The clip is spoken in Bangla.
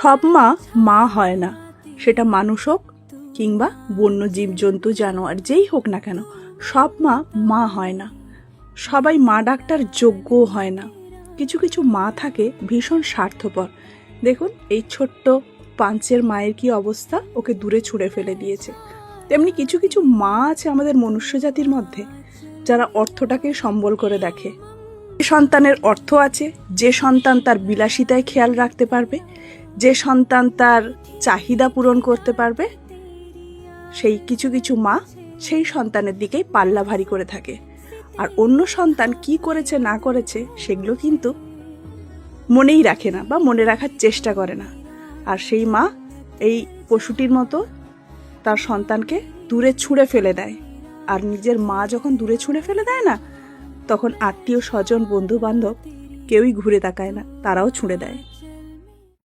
সব মা মা হয় না, সেটা মানুষ হোক কিংবা বন্য জীবজন্তু জানোয়ার যেই হোক না কেন, সব মা মা হয় না। সবাই মা ডাক্তার যোগ্যও হয় না। কিছু কিছু মা থাকে ভীষণ স্বার্থপর। দেখুন এই ছোট্ট পাঁচের মায়ের কি অবস্থা, ওকে দূরে ছুঁড়ে ফেলে দিয়েছে। তেমনি কিছু কিছু মা আছে আমাদের মনুষ্য জাতির মধ্যে, যারা অর্থটাকে সম্বল করে দেখে। যে সন্তানের অর্থ আছে, যে সন্তান তার বিলাসিতায় খেয়াল রাখতে পারবে, যে সন্তান তার চাহিদা পূরণ করতে পারবে, সেই কিছু কিছু মা সেই সন্তানের দিকেই পাল্লা ভারী করে থাকে। আর অন্য সন্তান কি করেছে না করেছে সেগুলো কিন্তু মনেই রাখে না বা মনে রাখার চেষ্টা করে না। আর সেই মা এই পশুটির মতো তার সন্তানকে দূরে ছুঁড়ে ফেলে দেয়। আর নিজের মা যখন দূরে ছুঁড়ে ফেলে দেয় না, তখন আত্মীয় স্বজন বন্ধু বান্ধব কেউই ঘুরে তাকায় না, তারাও ছুঁড়ে দেয়।